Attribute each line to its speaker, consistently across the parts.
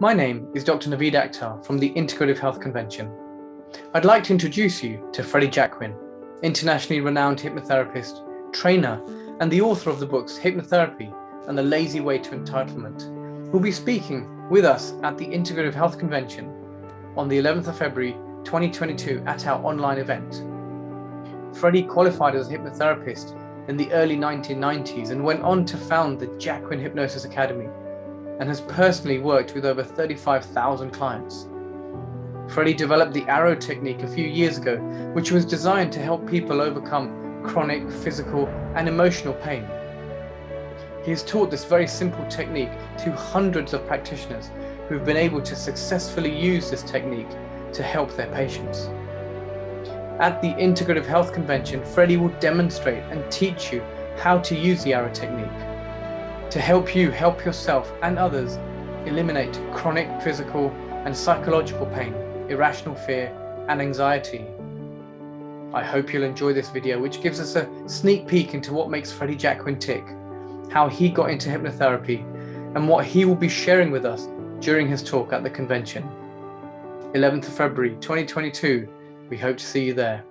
Speaker 1: My name is Dr. Naveed Akhtar from the Integrative Health Convention. I'd like to introduce you to Freddy Jacquin, internationally renowned hypnotherapist, trainer, and the author of the books Hypnotherapy and The Lazy Way to Entitlement, who'll be speaking with us at the Integrative Health Convention on the 11th of February 2022 at our online event. Freddy qualified as a hypnotherapist in the early 1990s and went on to found the Jacquin Hypnosis Academy and has personally worked with over 35,000 clients. Freddy developed the Arrow technique a few years ago, which was designed to help people overcome chronic physical and emotional pain. He has taught this very simple technique to hundreds of practitioners who've been able to successfully use this technique to help their patients. At the Integrative Health Convention, Freddy will demonstrate and teach you how to use the Arrow technique to help you help yourself and others eliminate chronic physical and psychological pain, irrational fear, and anxiety. I hope you'll enjoy this video, which gives us a sneak peek into what makes Freddy Jacquin tick, how he got into hypnotherapy, and what he will be sharing with us during his talk at the convention. 11th of February 2022. We hope to see you there.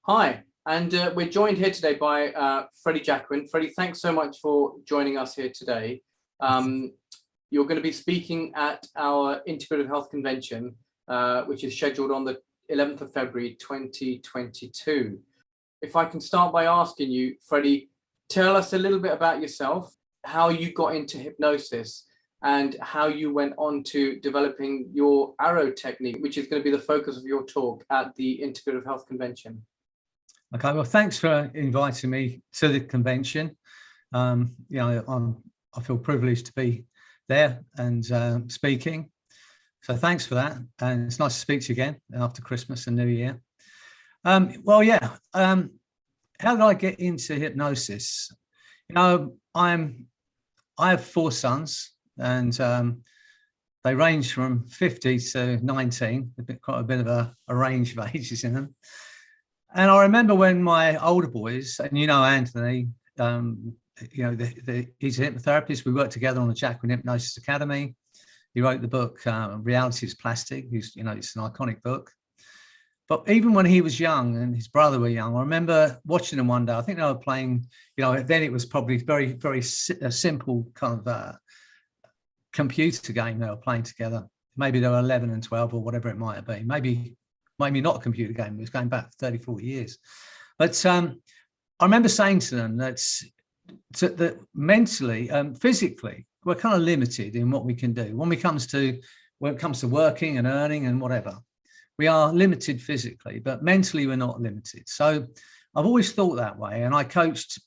Speaker 1: Hi, and we're joined here today by Freddy Jacquin. Freddy, thanks so much for joining us here today. You're going to be speaking at our Integrative Health Convention, which is scheduled on the 11th of February 2022. If I can start by asking you, Freddy, tell us a little bit about yourself, how you got into hypnosis, and how you went on to developing your Arrow technique, which is going to be the focus of your talk at the Integrative Health Convention.
Speaker 2: Okay, well, thanks for inviting me to the convention. I feel privileged to be there and speaking. So thanks for that. And it's nice to speak to you again after Christmas and New Year. How did I get into hypnosis? I have 4 sons, and they range from 50 to 19, quite a bit of a range of ages in them. And I remember when my older boys, and Anthony, he's a hypnotherapist. We worked together on the Jacquin Hypnosis Academy. He wrote the book Reality is Plastic. It's an iconic book. But even when he was young and his brother were young, I remember watching them one day. I think they were playing, then it was probably very, very simple kind of computer game they were playing together. Maybe they were 11 and 12 or whatever it might have been. Maybe not a computer game. It was going back 30, 40 years. But I remember saying to them that mentally, physically, we're kind of limited in what we can do. When it comes to working and earning and whatever, we are limited physically, but mentally we're not limited. So I've always thought that way. And I coached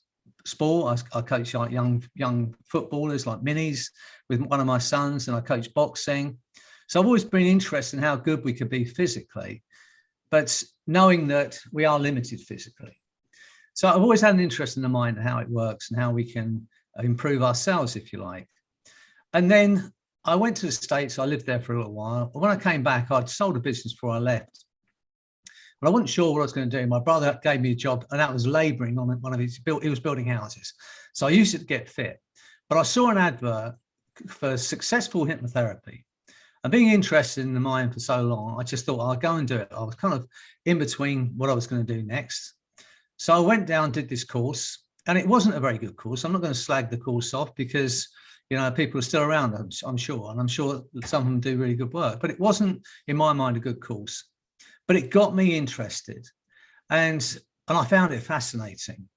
Speaker 2: sport. I coached like young footballers like minis with one of my sons, and I coached boxing. So I've always been interested in how good we could be physically, but knowing that we are limited physically. So I've always had an interest in the mind and how it works and how we can improve ourselves, if you like. And then I went to the States. I lived there for a little while. When I came back, I'd sold a business before I left. But I wasn't sure what I was going to do. My brother gave me a job, and that was labouring on one of his, he was building houses. So I used it to get fit. But I saw an advert for successful hypnotherapy. And being interested in the mind for so long, I just thought I'll go and do it. I was kind of in between what I was going to do next. So I went down, did this course, and it wasn't a very good course. I'm not going to slag the course off because, people are still around, I'm sure. And I'm sure that some of them do really good work. But it wasn't, in my mind, a good course. But it got me interested. And I found it fascinating.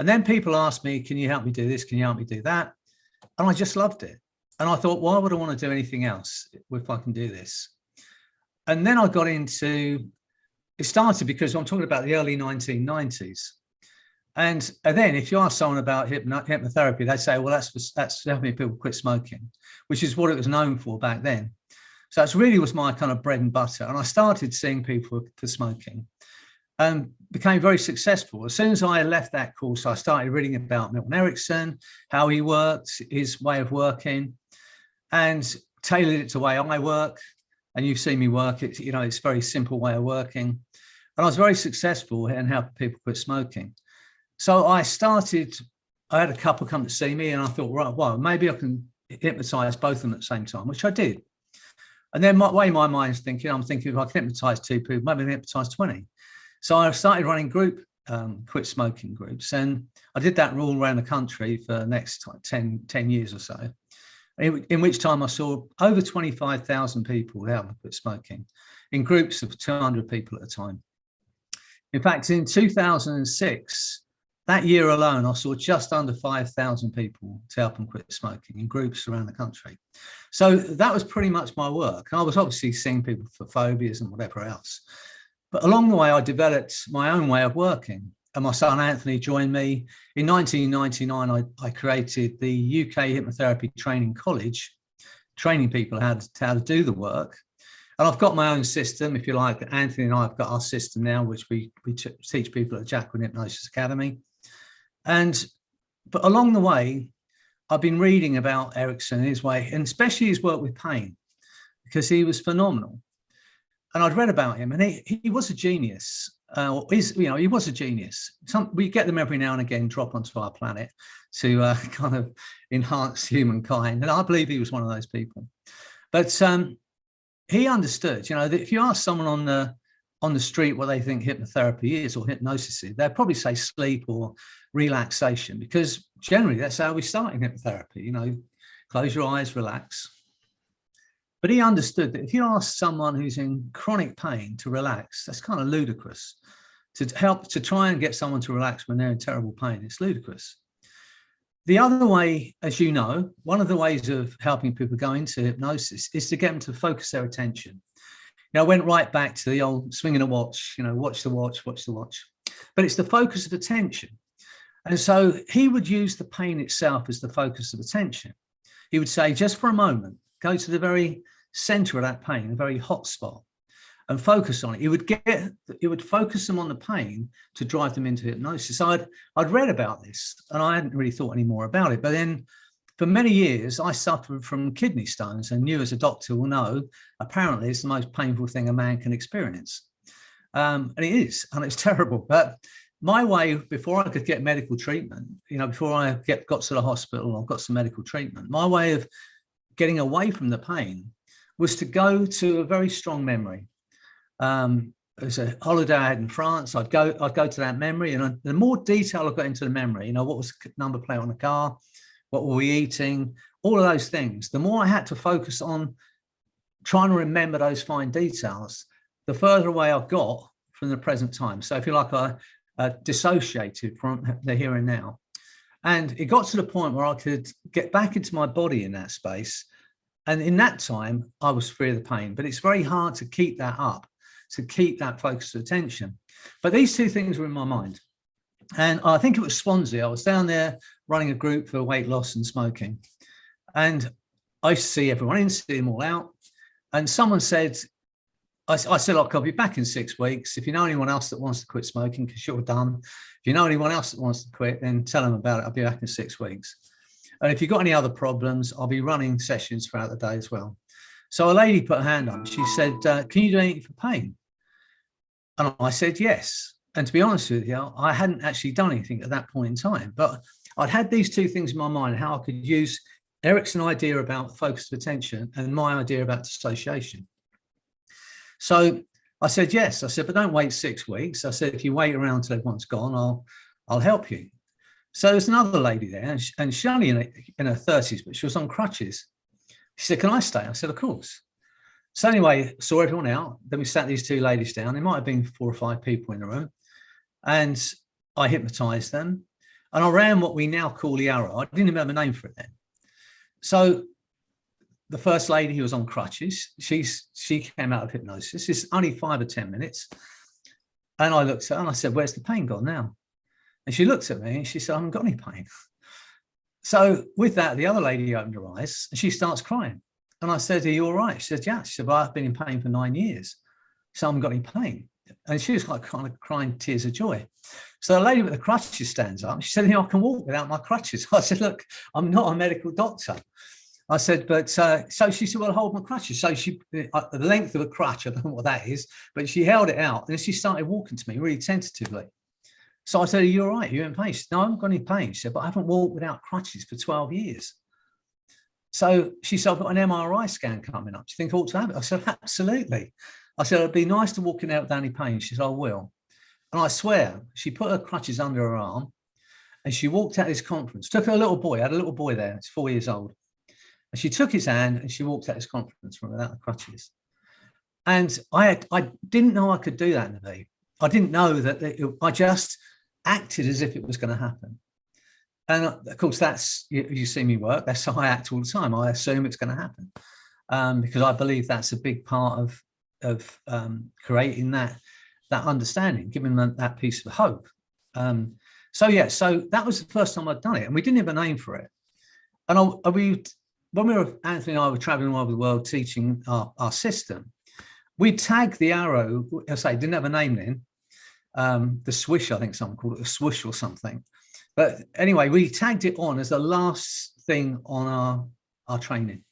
Speaker 2: And then people asked me, can you help me do this? Can you help me do that? And I just loved it. And I thought, why would I want to do anything else if I can do this? And then I got into, it started because I'm talking about the early 1990s. And then if you ask someone about hypnotherapy, they say, well, that's helping people quit smoking, which is what it was known for back then. So it really was my kind of bread and butter. And I started seeing people for smoking and became very successful. As soon as I left that course, I started reading about Milton Erickson, how he worked, his way of working, and tailored it to the way I work. And you've seen me work. It's a very simple way of working. And I was very successful in helping people quit smoking. So I started I had a couple come to see me, and I thought, right, well, maybe I can hypnotize both of them at the same time, which I did. And then my mind's thinking, I'm thinking, if I can hypnotize 2 people, maybe I can hypnotize 20. So I started running group quit smoking groups, and I did that all around the country for the next 10 years or so, in which time I saw over 25,000 people help quit smoking in groups of 200 people at a time. In fact, in 2006, that year alone, I saw just under 5,000 people to help them quit smoking in groups around the country. So that was pretty much my work. I was obviously seeing people for phobias and whatever else. But along the way, I developed my own way of working. And my son Anthony joined me. In 1999, I created the UK Hypnotherapy Training College, training people how to do the work. And I've got my own system, if you like. Anthony and I have got our system now, which we teach people at Jacquin Hypnosis Academy. But along the way, I've been reading about Erickson, his way, and especially his work with pain, because he was phenomenal. And I'd read about him, and he was a genius. He was a genius. We get them every now and again drop onto our planet to kind of enhance humankind, and I believe he was one of those people. But he understood, that if you ask someone on the street what they think hypnotherapy is or hypnosis is, they'd probably say sleep or relaxation, because generally that's how we start in hypnotherapy. Close your eyes, relax. But he understood that if you ask someone who's in chronic pain to relax, that's kind of ludicrous. To try and get someone to relax when they're in terrible pain, it's ludicrous. The other way, as you know, one of the ways of helping people go into hypnosis is to get them to focus their attention. I went right back to the old swinging a watch, watch the watch, watch the watch. But it's the focus of attention. And so he would use the pain itself as the focus of attention. He would say, just for a moment, go to the very center of that pain, a very hot spot, and focus on it. It would focus them on the pain to drive them into hypnosis. I'd read about this, and I hadn't really thought any more about it. But then for many years, I suffered from kidney stones, and you as a doctor will know, apparently it's the most painful thing a man can experience. And it is, and it's terrible. But my way, before I could get medical treatment, before I got to the hospital or got some medical treatment, my way of getting away from the pain was to go to a very strong memory. There's a holiday I had in France. I'd go to that memory, and the more detail I got into the memory, what was the number plate on the car, what were we eating, all of those things, the more I had to focus on trying to remember those fine details, the further away I got from the present time. So if you like, I dissociated from the here and now. And it got to the point where I could get back into my body in that space. And in that time, I was free of the pain. But it's very hard to keep that up, to keep that focus of attention. But these two things were in my mind. And I think it was Swansea. I was down there running a group for weight loss and smoking. And I used to see everyone in, see them all out. And someone said, I said, look, I'll be back in 6 weeks. If you know anyone else that wants to quit smoking, because you're done. If you know anyone else that wants to quit, then tell them about it. I'll be back in 6 weeks. And if you've got any other problems, I'll be running sessions throughout the day as well. So a lady put her hand up. She said, can you do anything for pain? And I said, yes. And to be honest with you, I hadn't actually done anything at that point in time. But I'd had these two things in my mind, how I could use Eric's idea about focus of attention and my idea about dissociation. So I said, yes. I said, but don't wait 6 weeks. I said, if you wait around till everyone's gone, I'll help you. So there's another lady there, and she's only in her 30s, but she was on crutches. She said, can I stay? I said, of course. So anyway, saw everyone out. Then we sat these two ladies down. There might have been 4 or 5 people in the room. And I hypnotized them. And I ran what we now call the arrow. I didn't even have a name for it then. So the first lady who was on crutches, she came out of hypnosis. It's only 5 or 10 minutes. And I looked at her and I said, where's the pain gone now? And she looked at me and she said, I haven't got any pain. So with that, the other lady opened her eyes and she starts crying. And I said, are you all right? She said, yeah. She said, well, I've been in pain for 9 years, so I haven't got any pain. And she was like kind of crying tears of joy. So the lady with the crutches stands up. She said, I can walk without my crutches. I said, look, I'm not a medical doctor. I said, but so she said, well, hold my crutches. So she, the length of a crutch, I don't know what that is, but she held it out and she started walking to me really tentatively. So I said, "Are you all right? You're in pain?" She said, "No, I haven't got any pain." She said, "But I haven't walked without crutches for 12 years. So she said, "I've got an MRI scan coming up. Do you think I ought to have it?" I said, "Absolutely." I said, "It'd be nice to walk in out without any pain." She said, "I will." And I swear, she put her crutches under her arm and she walked out this conference, took her little boy, had a little boy there, he's 4 years old. And she took his hand and she walked out this conference room without the crutches. And I didn't know I could do that, Naveed. I didn't know that I just acted as if it was going to happen. And of course, that's, you see me work, that's how I act all the time. I assume it's going to happen because I believe that's a big part of creating that understanding, giving them that piece of hope. So that was the first time I'd done it, and we didn't have a name for it. And when Anthony and I were traveling all over the world teaching our system, we tagged the arrow. I say didn't have a name then. The swish, I think someone called it a swoosh or something. But anyway, we tagged it on as the last thing on our training.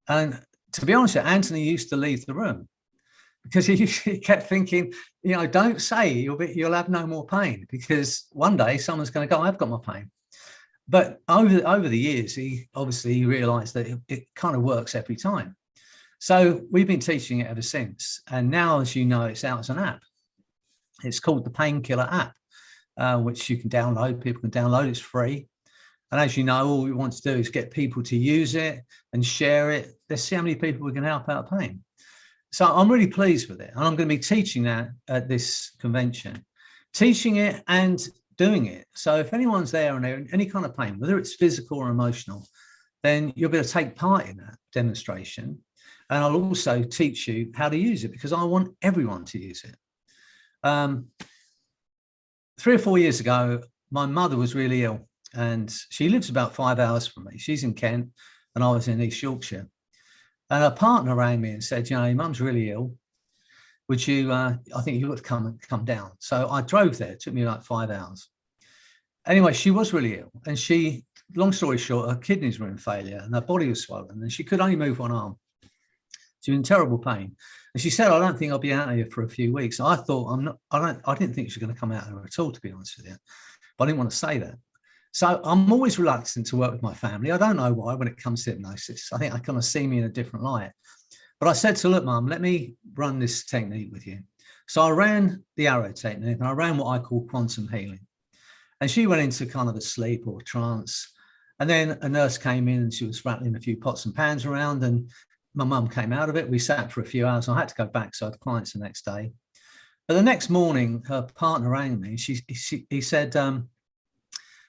Speaker 2: And to be honest, Anthony used to leave the room because he kept thinking, don't say you'll have no more pain, because one day someone's going to go, "I've got my pain." But over the years, he realized that it kind of works every time. So we've been teaching it ever since. And now, as you know, it's out as an app. It's called the PainkillR App, which you can download. People can download. It's free. And as you know, all we want to do is get people to use it and share it. Let's see how many people we can help out of pain. So I'm really pleased with it. And I'm going to be teaching that at this convention, teaching it and doing it. So if anyone's there and they're in any kind of pain, whether it's physical or emotional, then you'll be able to take part in that demonstration. And I'll also teach you how to use it, because I want everyone to use it. 3 or 4 years ago, my mother was really ill, and she lives about 5 hours from me. She's in Kent and I was in East Yorkshire. And her partner rang me and said, "Your mum's really ill. Would you, I think you've got to come down." So I drove there. It took me like 5 hours. Anyway, she was really ill, and long story short, her kidneys were in failure and her body was swollen and she could only move one arm. She was in terrible pain. And she said, "I don't think I'll be out of here for a few weeks." I thought, I didn't think she was going to come out of her at all, to be honest with you. But I didn't want to say that. So I'm always reluctant to work with my family. I don't know why when it comes to hypnosis. I think I kind of see me in a different light. But I said to her, "Look, Mum, let me run this technique with you." So I ran the arrow technique, and I ran what I call quantum healing. And she went into kind of a sleep or trance. And then a nurse came in and she was rattling a few pots and pans around, and my mum came out of it. We sat for a few hours. I had to go back, so I had clients the next day. But the next morning, her partner rang me. He said,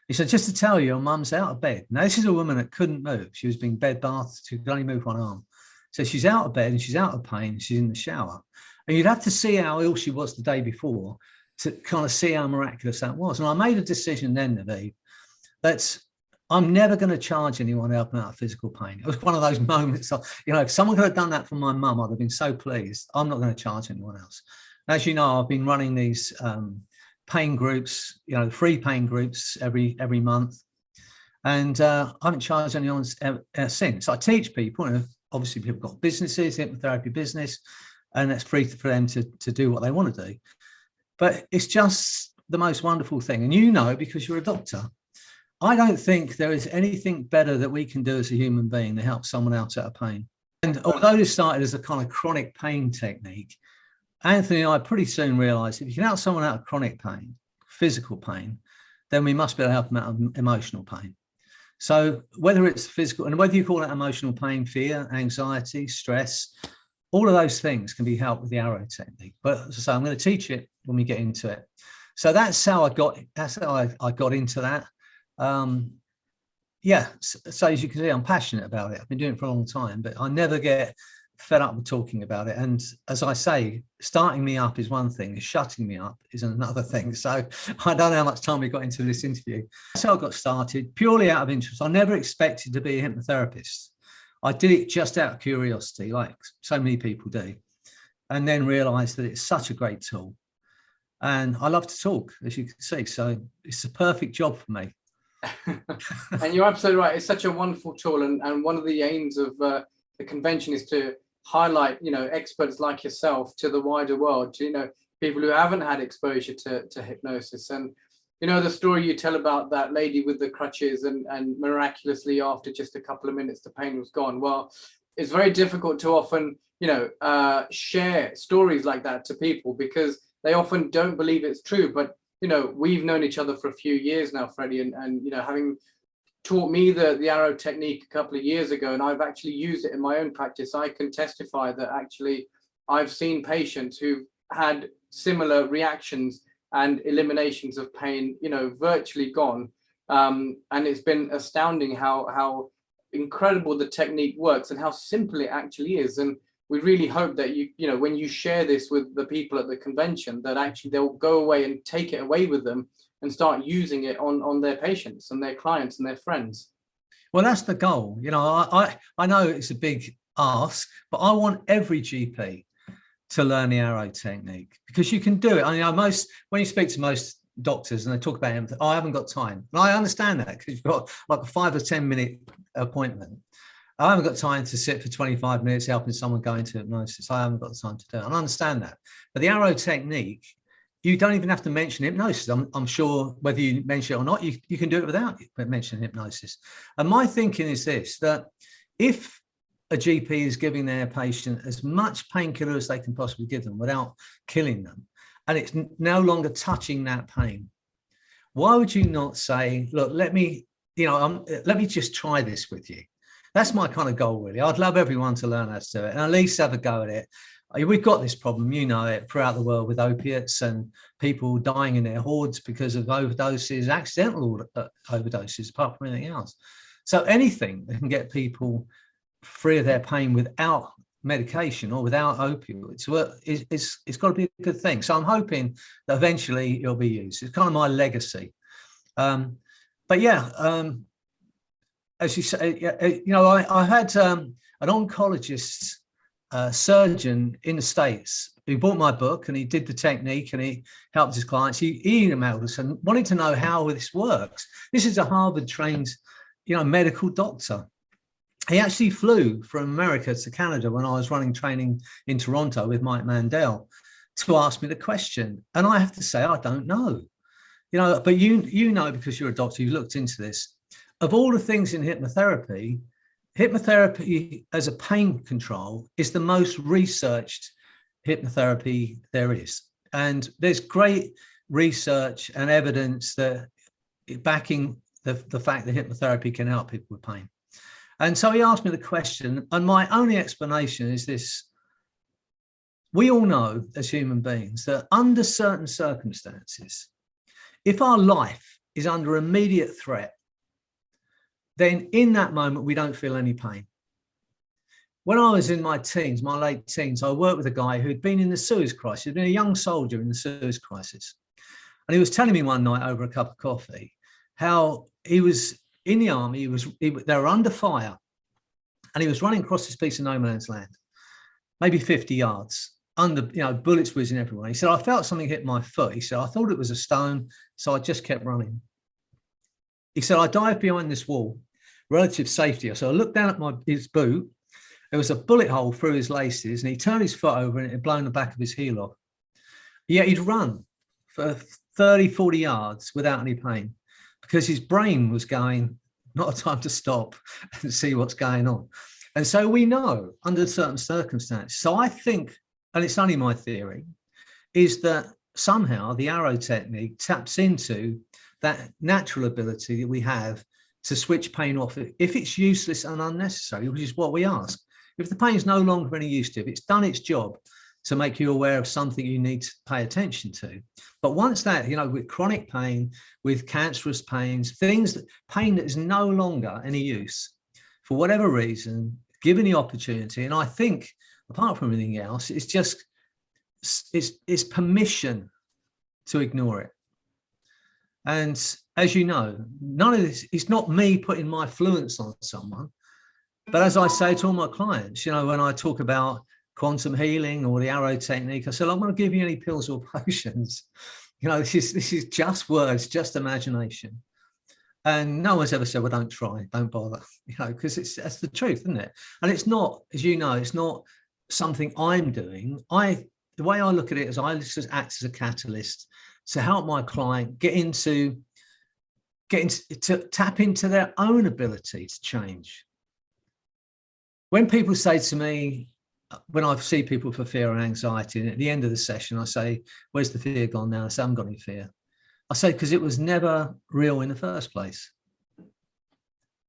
Speaker 2: "Just to tell you, your mum's out of bed." Now, this is a woman that couldn't move. She was being bed bathed. She could only move one arm. So she's out of bed and she's out of pain. She's in the shower. And you'd have to see how ill she was the day before to kind of see how miraculous that was. And I made a decision then, Naveed, that I'm never going to charge anyone helping out of physical pain. It was one of those moments of, if someone could have done that for my mum, I'd have been so pleased. I'm not going to charge anyone else. As you know, I've been running these pain groups, free pain groups every month. And I haven't charged anyone since. I teach people, obviously people have got businesses, hypnotherapy business, and it's free for them to do what they want to do. But it's just the most wonderful thing. And because you're a doctor, I don't think there is anything better that we can do as a human being to help someone else out of pain. And although this started as a kind of chronic pain technique, Anthony and I pretty soon realized if you can help someone out of chronic pain, physical pain, then we must be able to help them out of emotional pain. So whether it's physical, and whether you call it emotional pain, fear, anxiety, stress, all of those things can be helped with the arrow technique. But so I'm going to teach it when we get into it. So that's how I got into that. So as you can see, I'm passionate about it. I've been doing it for a long time, but I never get fed up with talking about it. And as I say, starting me up is one thing, shutting me up is another thing. So I don't know how much time we got into this interview. So I got started purely out of interest. I never expected to be a hypnotherapist. I did it just out of curiosity, like so many people do, and then realized that it's such a great tool. And I love to talk, as you can see. So it's a perfect job for me.
Speaker 1: And you're absolutely right. It's such a wonderful tool. And one of the aims of the convention is to highlight, experts like yourself to the wider world, to, people who haven't had exposure to hypnosis. And you know, the story you tell about that lady with the crutches and miraculously after just a couple of minutes the pain was gone. Well, it's very difficult to often, you know, share stories like that to people because they often don't believe it's true. But you know, we've known each other for a few years now, Freddie, and you know, having taught me the arrow technique a couple of years ago, and I've actually used it in my own practice, I can testify that actually I've seen patients who've had similar reactions and eliminations of pain, you know, virtually gone. And it's been astounding how incredible the technique works and how simple it actually is. And we really hope that you know, when you share this with the people at the convention, that actually they'll go away and take it away with them and start using it on their patients and their clients and their friends.
Speaker 2: Well, that's the goal. You know, I know it's a big ask, but I want every GP to learn the arrow technique because you can do it. I mean, when you speak to most doctors and they talk about him, I haven't got time. And I understand that because you've got like a 5 or 10 minute appointment. I haven't got time to sit for 25 minutes helping someone go into hypnosis. I haven't got the time to do it. And I understand that. But the arrow technique, you don't even have to mention hypnosis. I'm sure whether you mention it or not, you can do it without mentioning hypnosis. And my thinking is this, that if a GP is giving their patient as much painkiller as they can possibly give them without killing them, and it's no longer touching that pain, why would you not say, look, let me just try this with you? That's my kind of goal, really. I'd love everyone to learn how to do it and at least have a go at it. We've got this problem, you know it, throughout the world with opiates and people dying in their hordes because of overdoses, accidental overdoses, apart from anything else. So anything that can get people free of their pain without medication or without opioids, it's got to be a good thing. So I'm hoping that eventually it'll be used. It's kind of my legacy. But yeah, as you say, you know, I had an oncologist surgeon in the States who bought my book and he did the technique and he helped his clients. He emailed us and wanted to know how this works. This is a Harvard trained, you know, medical doctor. He actually flew from America to Canada when I was running training in Toronto with Mike Mandel to ask me the question. And I have to say, I don't know, you know, but you know, because you're a doctor, you've looked into this. Of all the things in hypnotherapy as a pain control is the most researched hypnotherapy there is. And there's great research and evidence that backing the fact that hypnotherapy can help people with pain. And so he asked me the question, and my only explanation is this. We all know as human beings that under certain circumstances, if our life is under immediate threat, then in that moment, we don't feel any pain. When I was in my teens, my late teens, I worked with a guy who'd been in the Suez crisis, he'd been a young soldier in the Suez crisis. And he was telling me one night over a cup of coffee, how he was in the army, they were under fire and he was running across this piece of no man's land, maybe 50 yards, under, you know, bullets whizzing everywhere. He said, I felt something hit my foot. He said, I thought it was a stone, so I just kept running. He said, I dived behind this wall, relative safety. So I looked down at his boot. There was a bullet hole through his laces and he turned his foot over and it had blown the back of his heel off. Yet he'd run for 30, 40 yards without any pain because his brain was going, not a time to stop and see what's going on. And so we know under certain circumstances. So I think, and it's only my theory, is that somehow the arrow technique taps into that natural ability that we have to switch pain off if it's useless and unnecessary, which is what we ask. If the pain is no longer any use to you, if it's done its job to make you aware of something you need to pay attention to. But once that, you know, with chronic pain, with cancerous pains, pain that is no longer any use, for whatever reason, given the opportunity, and I think, apart from anything else, it's just, it's permission to ignore it. And as you know, none of this, it's not me putting my influence on someone. But as I say to all my clients, you know, when I talk about quantum healing or the arrow technique, I said, I'm not going to give you any pills or potions. You know, this is just words, just imagination. And no one's ever said, well, don't try, don't bother, you know, because that's the truth, isn't it? And it's not, as you know, it's not something I'm doing. the way I look at it is I just act as a catalyst to help my client get to tap into their own ability to change. When people say to me, when I see people for fear and anxiety, and at the end of the session, I say, where's the fear gone now? I say, I haven't got any fear. I say, because it was never real in the first place.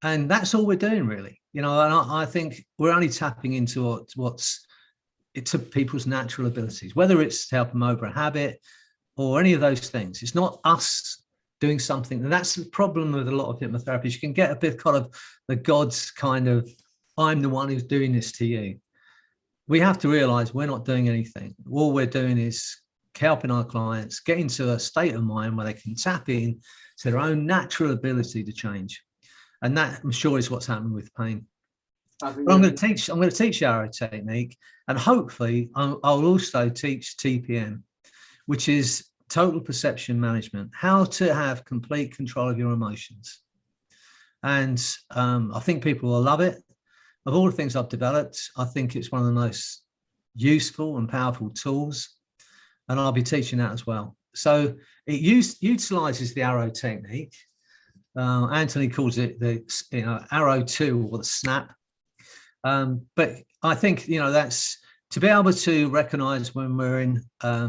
Speaker 2: And that's all we're doing, really. And I think we're only tapping into what's to people's natural abilities, whether it's to help them over a habit or any of those things. It's not us doing something. And that's the problem with a lot of hypnotherapists. You can get a bit kind of the God's kind of, I'm the one who's doing this to you. We have to realize we're not doing anything. All we're doing is helping our clients get into a state of mind where they can tap in to their own natural ability to change. And that, I'm sure, is what's happening with pain. But I'm going to teach Arrow technique, and hopefully I'll also teach TPM, which is total perception management, how to have complete control of your emotions. And I think people will love it. Of all the things I've developed, I think it's one of the most useful and powerful tools, and I'll be teaching that as well. So it utilizes the Arrow technique. Anthony calls it the Arrow 2 or the snap. But I think, that's to be able to recognize when we're in a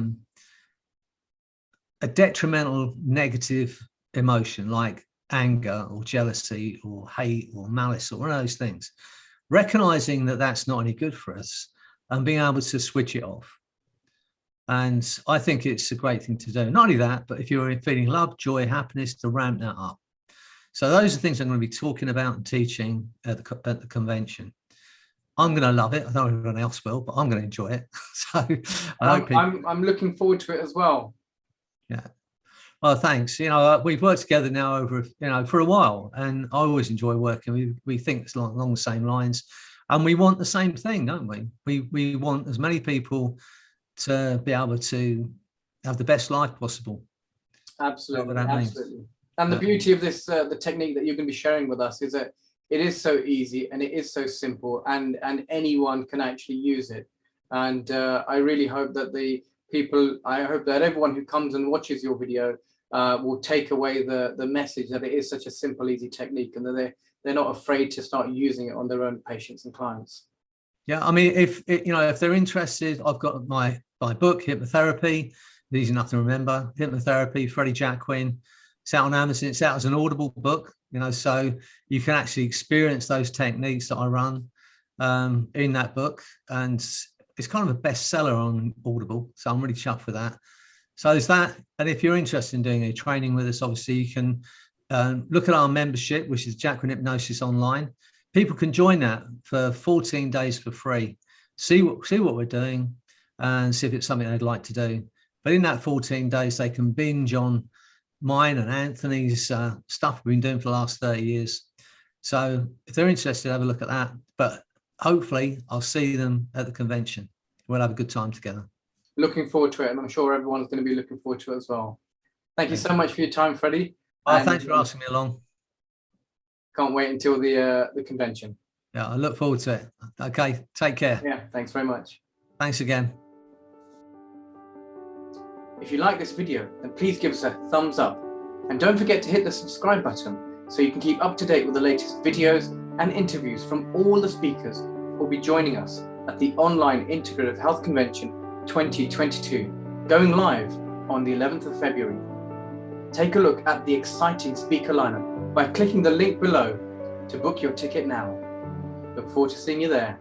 Speaker 2: detrimental negative emotion like anger or jealousy or hate or malice or one of those things, recognizing that that's not any good for us and being able to switch it off. And I think it's a great thing to do. Not only that, but if you're feeling love, joy, happiness, to ramp that up. So those are things I'm going to be talking about and teaching at the convention. I'm going to love it. I don't know if everyone else will, but I'm going to enjoy it. So
Speaker 1: I'm looking forward to it as well.
Speaker 2: Yeah. Well, thanks. We've worked together now over, for a while, and I always enjoy working. We think it's along the same lines, and we want the same thing, don't we? We want as many people to be able to have the best life possible.
Speaker 1: Absolutely, absolutely. And the beauty of this, the technique that you're going to be sharing with us, is that it is so easy and it is so simple, and anyone can actually use it. And I really hope that everyone who comes and watches your video will take away the message that it is such a simple, easy technique, and that they're not afraid to start using it on their own patients and clients.
Speaker 2: Yeah, I mean, if they're interested, I've got my book, Hypnotherapy, easy enough to remember, Hypnotherapy, Freddy Jacquin. It's out on Amazon. It's out as an Audible book, so you can actually experience those techniques that I run in that book. And it's kind of a bestseller on Audible, so I'm really chuffed for that. So there's that. And if you're interested in doing a training with us, obviously you can look at our membership, which is Jacquin Hypnosis Online. People can join that for 14 days for free. See what we're doing and see if it's something they'd like to do. But in that 14 days, they can binge on mine and Anthony's stuff we've been doing for the last 30 years. So if they're interested, have a look at that. But hopefully I'll see them at the convention. We'll have a good time together.
Speaker 1: Looking forward to it, and I'm sure everyone's going to be looking forward to it as well. Thank you so much for your time, Freddie.
Speaker 2: Thanks for asking me along.
Speaker 1: Can't wait until the convention.
Speaker 2: Yeah, I look forward to it. Okay, take care.
Speaker 1: Yeah, thanks very much.
Speaker 2: Thanks again.
Speaker 1: If you like this video, then please give us a thumbs up, and don't forget to hit the subscribe button so you can keep up to date with the latest videos and interviews from all the speakers who will be joining us at the online Integrative Health Convention 2022, going live on the 11th of February. Take a look at the exciting speaker lineup by clicking the link below to book your ticket now. Look forward to seeing you there.